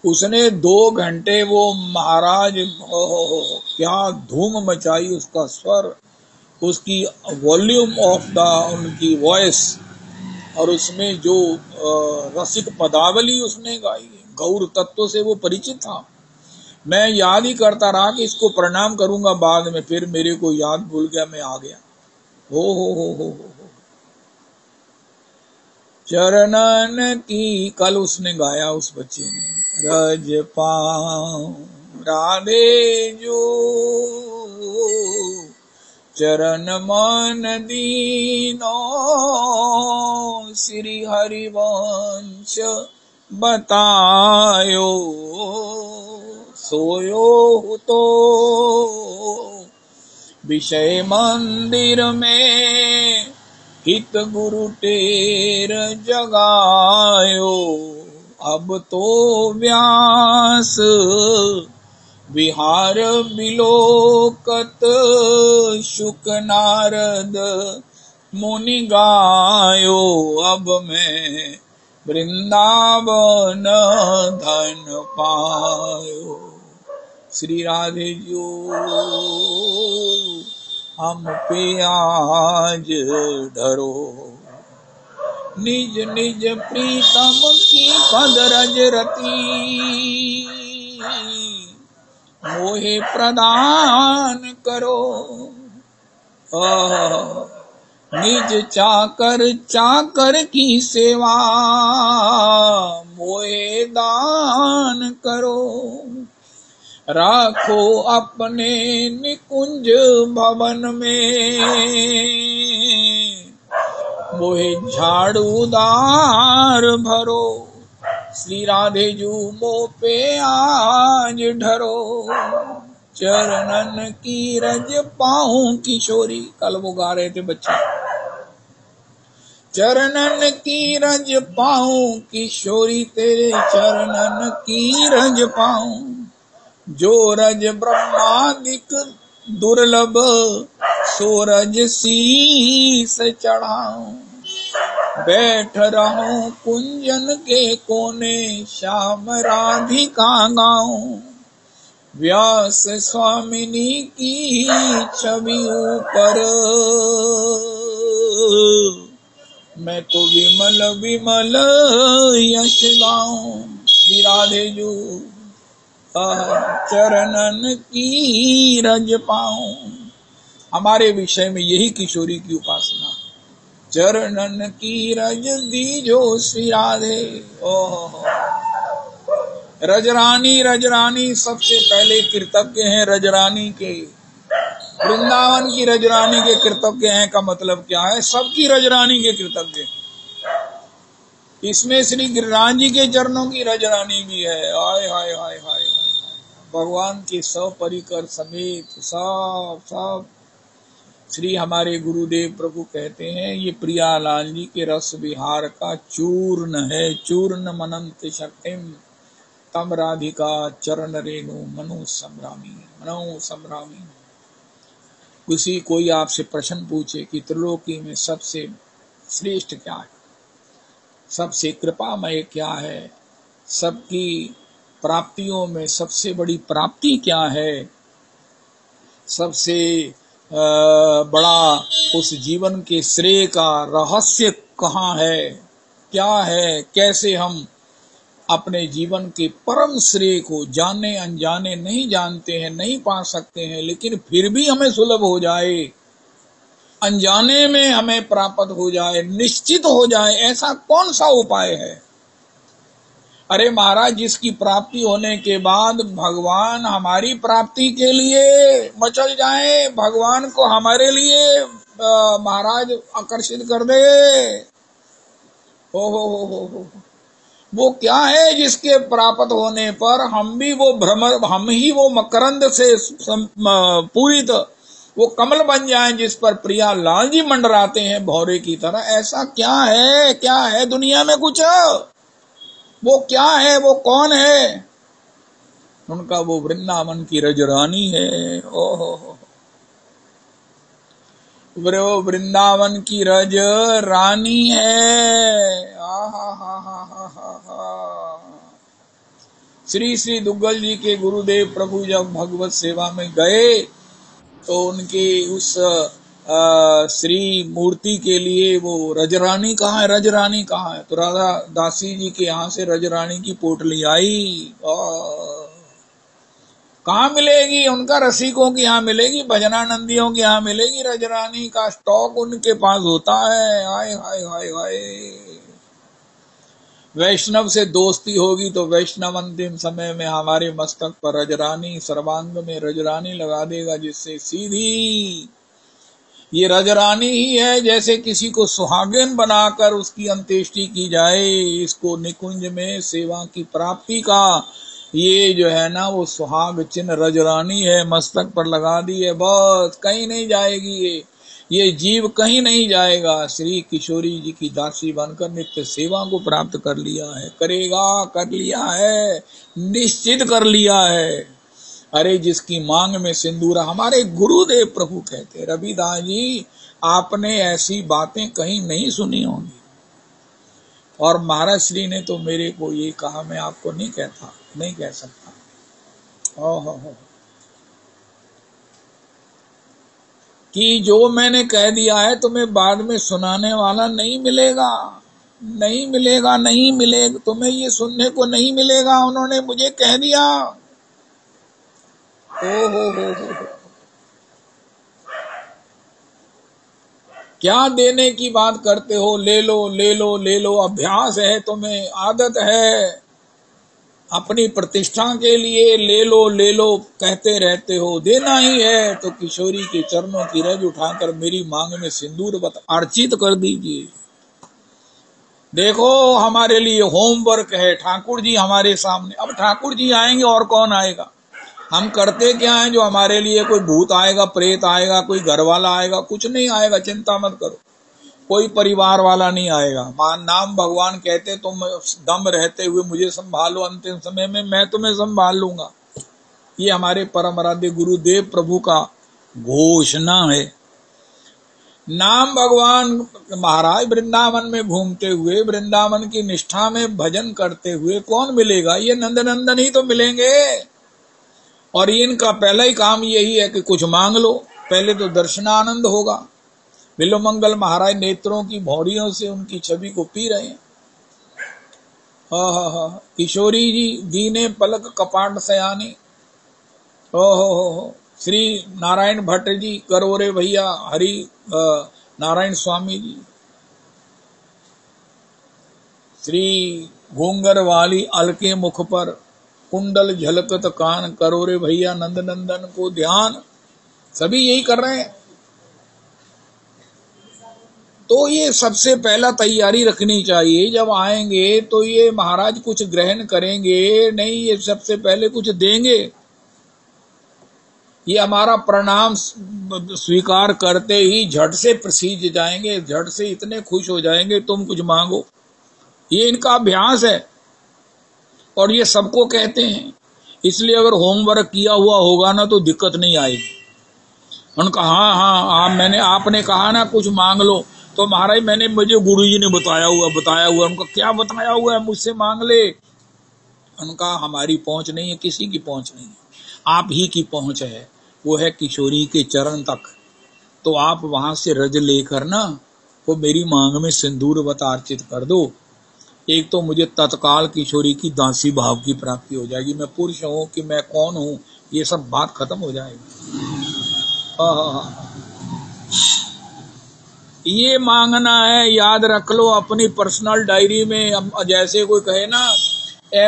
उसने 2 घंटे वो महाराज क्या धूम मचाई, उसका स्वर, उसकी वॉल्यूम ऑफ द उनकी वॉइस, और उसमें जो रसिक पदावली उसने गाई, गौर तत्व से वो परिचित था। मैं याद ही करता रहा कि इसको प्रणाम करूंगा बाद में, फिर मेरे को याद भूल गया, मैं आ गया। हो। चरणन की कल उसने गाया उस बच्चे ने, रज पाऊं राधे जो चरण मन दीनो, श्री हरिवंश बतायो, सोयो तो विषय मंदिर में, हित गुरु टेर जगायो, अब तो व्यास विहार बिलोकत, शुक नारद मुनि गायो, अब मैं वृंदावन धन पायो। श्री राधे जो हम पे आज धरो, निज निज प्रीतम की पद रज रति, मोहे प्रदान करो, निज चाकर की सेवा, मोहे दान करो, राखो अपने निकुंज भवन में, मोहे झाड़ूदार भरो, श्री राधे जू मो पे आज ढरो, चरणन की रज पाऊं किशोरी, कल वो गा रहे थे बच्चे, चरणन की रज पाऊं किशोरी, तेरे चरणन की रज पाऊं, जो रज ब्रह्मादिक दुर्लभ, सो रज शीस चढ़ाऊं, बैठ रहूं कुंजन के कोने, श्याम राधिका गाऊं, व्यास स्वामिनी की छवि ऊपर, मैं तो विमल विमल यश गाऊं, श्री राधे जो चरणन की रज पाऊं। हमारे विषय में यही किशोरी की उपासना, चरणन की रज दीजो श्री राधे। ओह रजरानी सबसे पहले कृतज्ञ हैं कृतज्ञ के, वृंदावन की रजरानी के कृतज्ञ हैं का मतलब क्या है? सबकी रजरानी के कृतज्ञ। इसमें श्री गिरिराज जी के चरणों की रजरानी भी है। हाय हाय हाय हाय, भगवान के सब परिकर समेत सब श्री हमारे गुरुदेव प्रभु कहते हैं ये प्रियालाल जी के रस विहार का चूर्ण है। चूर्ण मनंत शक्तिम तम राधिका चरण रेणु मनो संभ्रामी। कोई आपसे प्रश्न पूछे कि त्रिलोकी में सबसे श्रेष्ठ क्या है, सबसे कृपामय क्या है, सबकी प्राप्तियों में सबसे बड़ी प्राप्ति क्या है, सबसे बड़ा उस जीवन के श्रेय का रहस्य कहाँ है, क्या है, कैसे हम अपने जीवन के परम श्रेय को जाने अनजाने नहीं जानते हैं, नहीं पा सकते हैं, लेकिन फिर भी हमें सुलभ हो जाए, अनजाने में हमें प्राप्त हो जाए, निश्चित हो जाए, ऐसा कौन सा उपाय है? अरे महाराज, जिसकी प्राप्ति होने के बाद भगवान हमारी प्राप्ति के लिए मचल जाए, भगवान को हमारे लिए महाराज आकर्षित कर दे। हो वो क्या है जिसके प्राप्त होने पर हम ही वो मकरंद से पूरित वो कमल बन जाएं, जिस पर प्रिया लाल जी मंडराते हैं भौरे की तरह। ऐसा क्या है दुनिया में? कुछ वो क्या है, वो कौन है? उनका वो वृंदावन की रजरानी है। ओहो, वो वृंदावन की रज रानी है। श्री श्री दुग्गल जी के गुरुदेव प्रभु जब भगवत सेवा में गए तो उनके उस श्री मूर्ति के लिए वो रजरानी कहाँ है, रजरानी कहाँ है, तो राधा दासी जी के यहाँ से रजरानी की पोटली आई। कहाँ मिलेगी? उनका रसिकों के यहाँ मिलेगी, भजनानंदियों के यहाँ मिलेगी। रजरानी का स्टॉक उनके पास होता है। हाय हाय हाय हाय। वैष्णव से दोस्ती होगी तो वैष्णव अंतिम समय में हमारे मस्तक पर रजरानी, सर्वांग में रजरानी लगा देगा, जिससे सीधी ये रजरानी ही है। जैसे किसी को सुहागिन बनाकर उसकी अंत्येष्टि की जाए, इसको निकुंज में सेवा की प्राप्ति का ये जो है ना वो सुहाग चिन्ह रजरानी है, मस्तक पर लगा दी है, बस कहीं नहीं जाएगी। ये जीव कहीं नहीं जाएगा। श्री किशोरी जी की दासी बनकर नित्य सेवा को प्राप्त कर लिया है, करेगा, कर लिया है, निश्चित कर लिया है। अरे जिसकी मांग में सिंदूर, हमारे गुरुदेव प्रभु कहते, रविदास जी आपने ऐसी बातें कहीं नहीं सुनी होंगी। और महाराज श्री ने तो मेरे को ये कहा, मैं आपको नहीं कहता, नहीं कह सकता। ओहो कि जो मैंने कह दिया है तुम्हें बाद में सुनाने वाला नहीं मिलेगा, नहीं मिलेगा, नहीं मिलेगा, तुम्हें ये सुनने को नहीं मिलेगा। उन्होंने मुझे कह दिया। हो। क्या देने की बात करते हो? ले लो ले लो ले लो, अभ्यास है तुम्हें, आदत है, अपनी प्रतिष्ठा के लिए ले लो कहते रहते हो, देना ही है तो किशोरी के चरणों की रज उठाकर मेरी मांग में सिंदूर अर्चित कर दीजिए। देखो हमारे लिए होमवर्क है, ठाकुर जी हमारे सामने। अब ठाकुर जी आएंगे और कौन आएगा? हम करते क्या है जो हमारे लिए? कोई भूत आएगा, प्रेत आएगा, कोई घर वाला आएगा? कुछ नहीं आएगा, चिंता मत करो। कोई परिवार वाला नहीं आएगा। नाम भगवान कहते तुम दम रहते हुए मुझे संभालो, अंतिम समय में मैं तुम्हें संभाल लूंगा। ये हमारे परम आराध्य गुरुदेव प्रभु का घोषणा है। नाम भगवान महाराज वृंदावन में घूमते हुए, वृंदावन की निष्ठा में भजन करते हुए कौन मिलेगा? ये नंदनंदन ही तो मिलेंगे। और इनका पहला ही काम यही है कि कुछ मांग लो, पहले तो दर्शनानंद होगा। बिल्वमंगल महाराज नेत्रों की भौरियों से उनकी छवि को पी रहे हैं। किशोरी जी दीने पलक कपाट सयानी। श्री नारायण भट्ट जी, करो रे भैया, हरि नारायण स्वामी जी, श्री घूंगर वाली अलके मुख पर कुंडल झलकत कान, करो रे भैया नंद नंदन को ध्यान। सभी यही कर रहे हैं। तो ये सबसे पहला तैयारी रखनी चाहिए। जब आएंगे तो ये महाराज कुछ ग्रहण करेंगे नहीं, ये सबसे पहले कुछ देंगे। ये हमारा प्रणाम स्वीकार करते ही झट से प्रसीज जाएंगे, झट से इतने खुश हो जाएंगे तुम कुछ मांगो। ये इनका अभ्यास है और ये सबको कहते हैं। इसलिए अगर होमवर्क किया हुआ होगा ना तो दिक्कत नहीं आएगी। उनका हाँ मैंने आपने कहा ना कुछ मांग लो, तो महाराज मैंने मुझे गुरुजी ने बताया हुआ। उनका क्या बताया हुआ है? मुझसे मांग ले। उनका हमारी पहुंच नहीं है, किसी की पहुंच नहीं है, आप ही की पहुंच है। वो है किशोरी के चरण तक। तो आप वहां से रज लेकर ना वो मेरी मांग में सिंदूर अर्चित कर दो। एक तो मुझे तत्काल किशोरी की दासी भाव की प्राप्ति हो जाएगी। मैं पुरुष हूं कि मैं कौन हूं, ये सब बात खत्म हो जाएगी। ये मांगना है, याद रख लो अपनी पर्सनल डायरी में। जैसे कोई कहे ना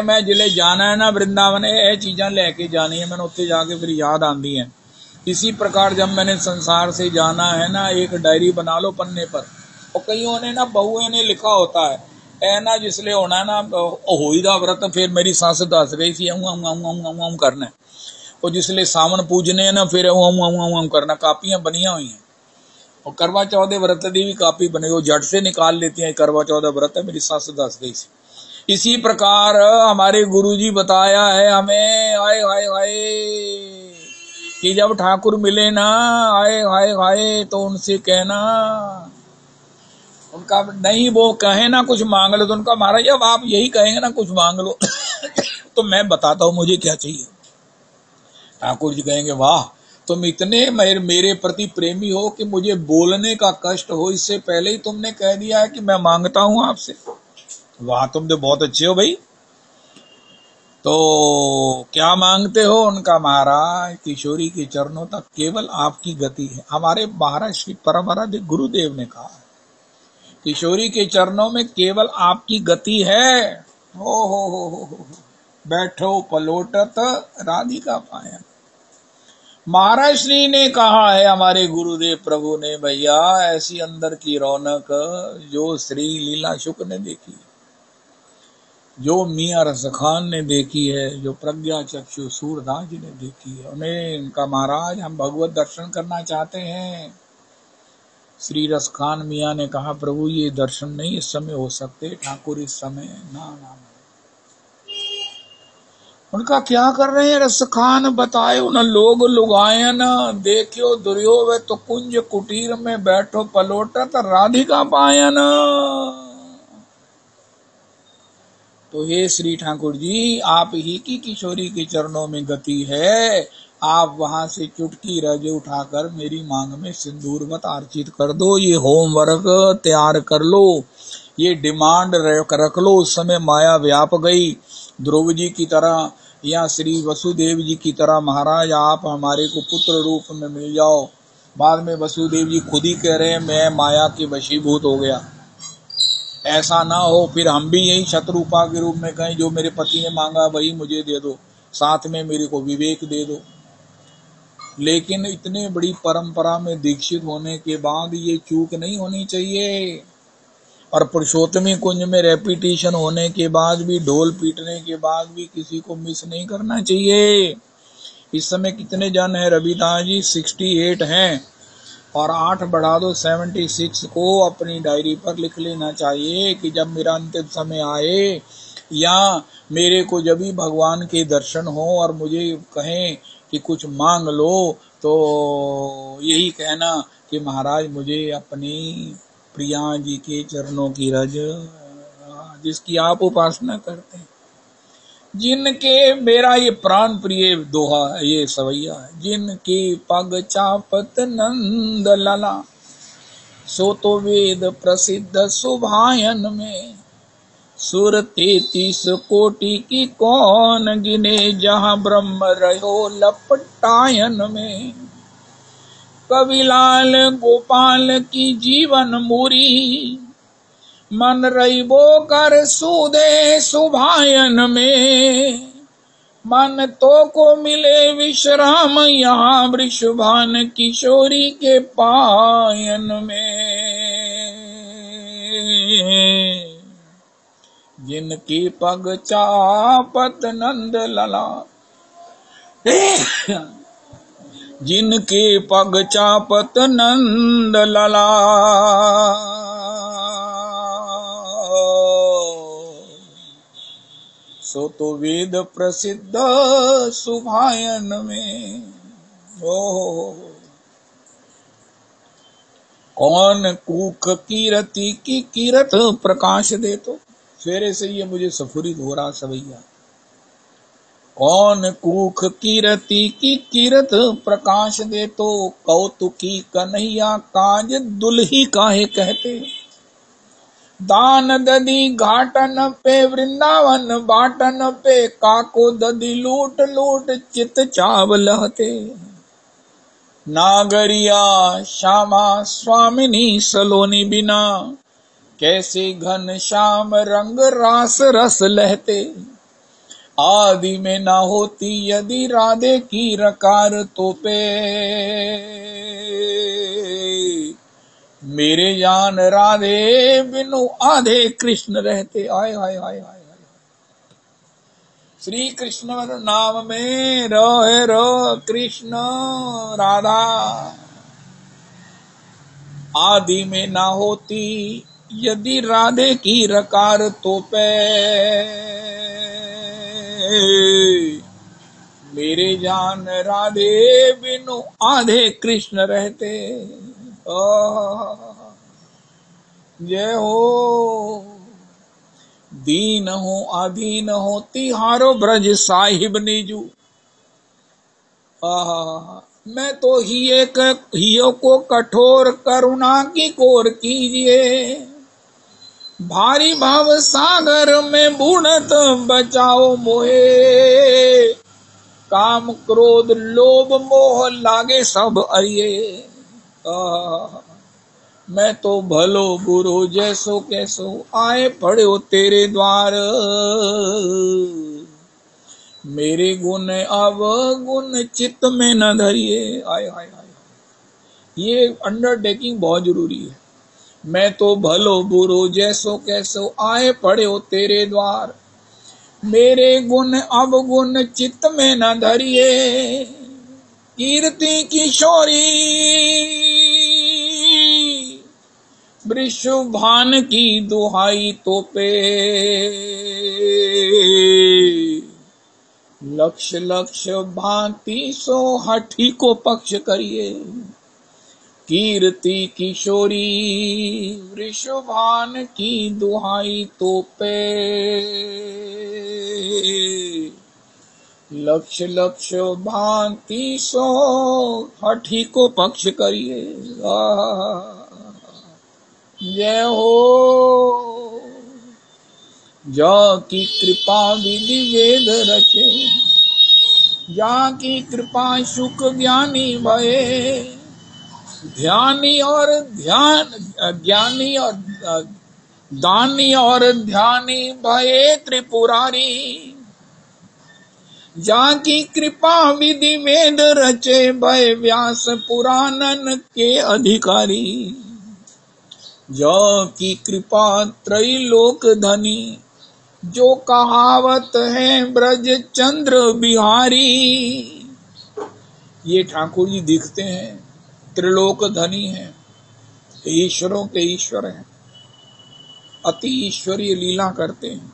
मैं जिले जाना है ना वृंदावन, ये चीजा लेके जानी है, मैंने उत्ते जाके फिर याद आती है। इसी प्रकार जब मैंने संसार से जाना है ना, एक डायरी बना लो पन्ने पर। और कईयों ने ना बहुओं ने लिखा होता है ए ना जिसले होना है ना होई दा व्रत, फिर मेरी सास दस गई थी करना है। और जिसले सावन पूजने ना फिर करना। कापियां बनिया हुई हैं। और करवा चौथ व्रत की भी कापी बने, वो झट से निकाल लेती है, करवा चौथ व्रत है मेरी सास दस गई थी। इसी प्रकार हमारे गुरुजी बताया है हमें, आए हाय हाय, कि जब ठाकुर मिले ना, आए हाय हाय, तो उनसे कहना, उनका नहीं वो कहे ना कुछ मांग लो, तो उनका महाराज अब आप यही कहेंगे ना कुछ मांग लो तो मैं बताता हूं मुझे क्या चाहिए। ठाकुर जी कहेंगे वाह, तुम इतने मेरे प्रति प्रेमी हो कि मुझे बोलने का कष्ट हो, इससे पहले ही तुमने कह दिया है कि मैं मांगता हूं आपसे। वाह, तुम तो बहुत अच्छे हो भाई। तो क्या मांगते हो? उनका महाराज किशोरी के चरणों तक केवल आपकी गति है। हमारे महाराज श्री परम आराध्य गुरुदेव ने कहा किशोरी के चरणों में केवल आपकी गति है। हो बैठो पलोटत राधिका पाया। महाराज श्री ने कहा है हमारे गुरुदेव प्रभु ने, भैया ऐसी अंदर की रौनक जो श्री लीला शुक्र ने देखी, जो मियाँ रसखान ने देखी है, जो प्रज्ञा चक्षु सूरदास जी ने देखी है, उन्हें इनका महाराज हम भगवत दर्शन करना चाहते हैं। श्री रसखान मियाँ ने कहा प्रभु ये दर्शन नहीं इस समय हो सकते, ठाकुर इस समय ना। उनका क्या कर रहे हैं रसखान बताए उन लोग लुगायन, देखियो दुर्यो वे तो कुंज कुटीर में बैठो पलोटत राधिका पायन। तो हे श्री ठाकुर जी, आप ही की किशोरी के चरणों में गति है, आप वहां से चुटकी रज उठाकर मेरी मांग में सिंदूरवत अर्चित कर दो, ये होमवर्क तैयार कर लो, ये डिमांड रख लो। उस समय माया व्याप गई, ध्रुव जी की तरह या श्री वसुदेव जी की तरह महाराज आप हमारे को पुत्र रूप में मिल जाओ। बाद में वसुदेव जी खुद ही कह रहे हैं मैं माया के वशीभूत हो गया। ऐसा ना हो फिर हम भी यही शत्रुपा के रूप में कहें जो मेरे पति ने मांगा वही मुझे दे दो, साथ में मेरे को विवेक दे दो। लेकिन इतने बड़ी परंपरा में दीक्षित होने के बाद ये चूक नहीं होनी चाहिए। और पुरुषोत्तमी कुंज में रेपिटेशन होने के बाद भी, ढोल पीटने के बाद भी किसी को मिस नहीं करना चाहिए। इस समय कितने जन है रविदास जी? 68 हैं, और 8 बढ़ा दो 76 को अपनी डायरी पर लिख लेना चाहिए कि जब मेरा अंतिम समय आए या मेरे को जब भी भगवान के दर्शन हो और मुझे कहें कि कुछ मांग लो, तो यही कहना कि महाराज मुझे अपनी प्रिया जी के चरणों की रज, जिसकी आप उपासना करते हैं, जिनके, मेरा ये प्राण प्रिय दोहा है, ये सवैया है, जिनके पग चापत नंद लला, सो तो वेद प्रसिद्ध सुभायन में, सुर 33 कोटि की कौन गिने, जहां ब्रह्म रहो लपटायन में, कविलाल गोपाल की जीवन मुरी, मन रईबो कर सूदे सुभायन में, मन तो को मिले विश्राम यहाँ वृषभान किशोरी के पायन में, जिनकी पग चापत नंद लला, जिनके पग चापत नंद लला, सो तो वेद प्रसिद्ध सुभायन में। ओ कौन कूक कीरति की कीरत प्रकाश दे, तो सवेरे से ये मुझे सफुरित हो रहा सवैया। कौन कूख कीरति की कीरत प्रकाश दे, तो कौतुकी कन्हैया काज दुल्ही काहे कहते, दान ददी घाटन पे वृंदावन बाटन पे, काको ददी लूट लूट चित चावलहते, नागरिया श्यामा स्वामिनी सलोनी बिना, कैसे घन श्याम रंग रास रस लहते, आदि में ना होती यदि राधे की रकार तो पे, मेरे जान राधे बिनु आधे कृष्ण रहते। आय हाय हाय हाय, श्री कृष्ण नाम में रहे रो कृष्ण राधा, आदि में ना होती यदि राधे की रकार तो पे, मेरे जान राधे बिनु आधे कृष्ण रहते। जय हो दीन हो अधीन हो तिहारो ब्रज साहिब नीजू। मैं तो हियो को कठोर करुणा की कोर कीजिए, भारी भाव सागर में बूढ़त बचाओ मोहे, काम क्रोध लोभ मोह लागे सब अरिये। मैं तो भलो बुरो जैसो कैसो आए पड़ो तेरे द्वार, मेरे गुण अवगुण चित्त में न धरिए। आय हाय हाय, ये अंडरटेकिंग बहुत जरूरी है। मैं तो भलो बुरो जैसो कैसो आए पड़ो तेरे द्वार, मेरे गुण अवगुण चित्त में न धरिए। कीर्ति किशोरी वृषभान की दुहाई तो पे, लक्ष्य लक्ष्य भांति सो हठी को पक्ष करिए। कीर्ति किशोरी वृषभान की दुहाई तो पे, लक्ष्य लक्ष्य भांति सो हठी को पक्ष करिए। जय हो जा की कृपा विधि वेद रचे, जा की कृपा शुक ज्ञानी भये, ध्यानी और ज्ञानी और दानी और ध्यानी भये त्रिपुरारी। जाकी कृपा विधि वेद रचे, भय व्यास पुराणन के अधिकारी। जो की कृपा त्रैलोक धनी, जो कहावत है ब्रज चंद्र बिहारी। ये ठाकुर जी दिखते हैं, त्रिलोक धनी हैं, ईश्वरों के ईश्वर हैं, अति ईश्वरीय लीला करते हैं।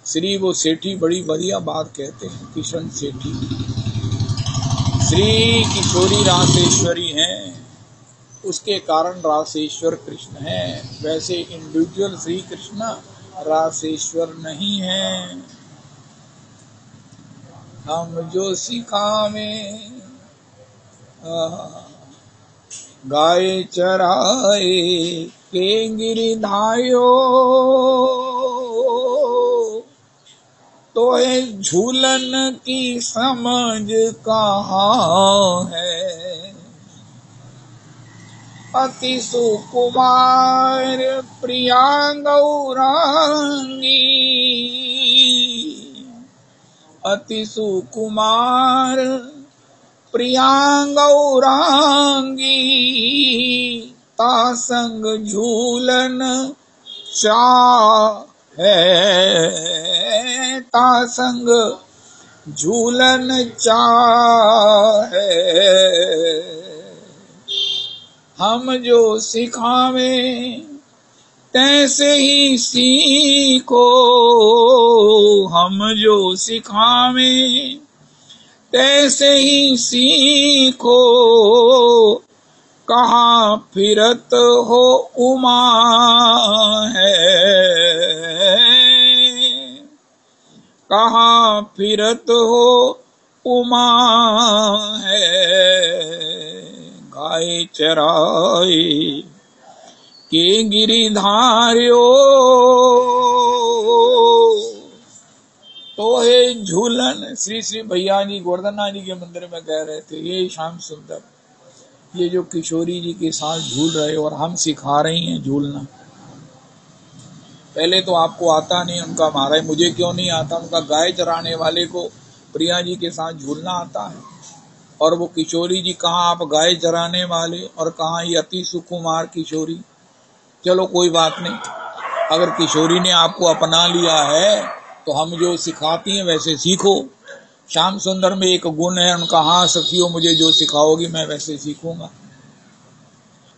श्री वो सेठी बड़ी बढ़िया बात कहते हैं, किशन सेठी। श्री किशोरी रासेश्वरी हैं, उसके कारण रासेश्वर कृष्ण है। वैसे इंडिविजुअल श्री कृष्ण रासेश्वर नहीं है। हम जो सिखावे गाय चराए के गिरिधायो, तो है झूलन की समझ कहाँ है। अति सुकुमार प्रिया गौरांगी, अति सुकुमार प्रिया गौरांगी, तासंग झूलन चाहे, तासंग झूलन चाहे। हम जो सिखावे तैसे ही सीखो, हम जो सिखावे तैसे ही सीखो। कहाँ फिरत हो उमा है, कहाँ फिरत हो उमा है। गाय चराए के गिरिधार्यो, तो है झूलन। श्री श्री भैया जी गोवर्धना जी के मंदिर में कह रहे थे, ये श्याम सुंदर, ये जो किशोरी जी के साथ झूल रहे और हम सिखा रही हैं झूलना। पहले तो आपको आता नहीं, उनका महाराज मुझे क्यों नहीं आता, उनका गाय चराने वाले को प्रिया जी के साथ झूलना आता है। और वो किशोरी जी कहाँ आप गाय चराने वाले और कहाँ ये अति सुकुमार किशोरी। चलो कोई बात नहीं, अगर किशोरी ने आपको अपना लिया है तो हम जो सिखाती हैं वैसे सीखो। श्याम सुंदर में एक गुण है उनका, हाँ सखियों मुझे जो सिखाओगी मैं वैसे सीखूंगा।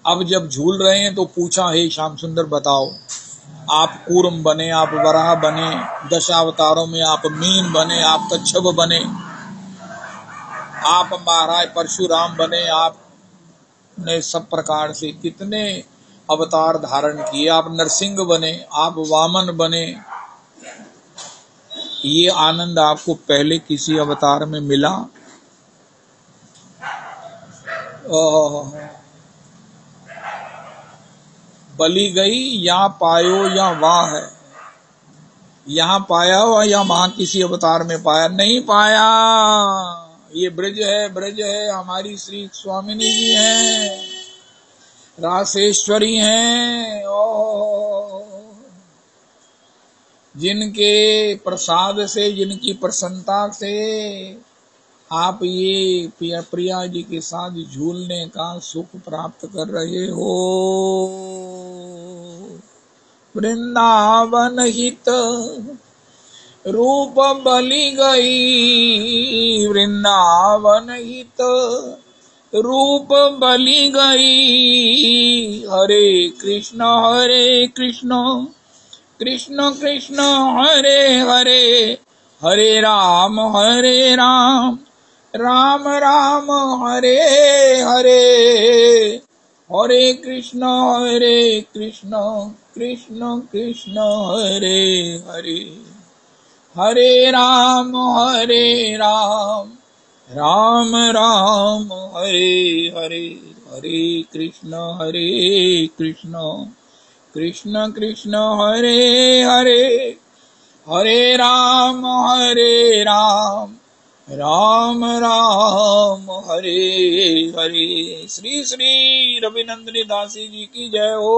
अब जब झूल रहे हैं तो पूछा, हे श्याम सुंदर बताओ, आप कूर्म बने, आप वराह बने, दशावतारों में आप मीन बने, आप कच्छप बने, आप महाराज परशुराम बने, आपने सब प्रकार से कितने अवतार धारण किए, आप नरसिंह बने, आप वामन बने। ये आनंद आपको पहले किसी अवतार में मिला? बलि गई या पायो या वाह है, यहाँ पाया हो या वहां किसी अवतार में पाया? नहीं पाया। ये ब्रज है, ब्रज है, हमारी श्री स्वामिनी जी हैं, रासेश्वरी हैं। जिनके प्रसाद से, जिनकी प्रसन्नता से आप ये प्रिया जी के साथ झूलने का सुख प्राप्त कर रहे हो। वृंदावन हित रूप बलि गई, वृंदावन हित रूप बलि गई। हरे कृष्ण कृष्ण कृष्ण हरे हरे, हरे राम राम राम हरे हरे। हरे कृष्ण कृष्ण कृष्ण हरे हरे, हरे राम राम राम हरे हरे। हरे कृष्ण कृष्ण कृष्ण हरे हरे, हरे राम राम राम हरे हरे। श्री श्री रविनंदिनी दासी जी की जय हो।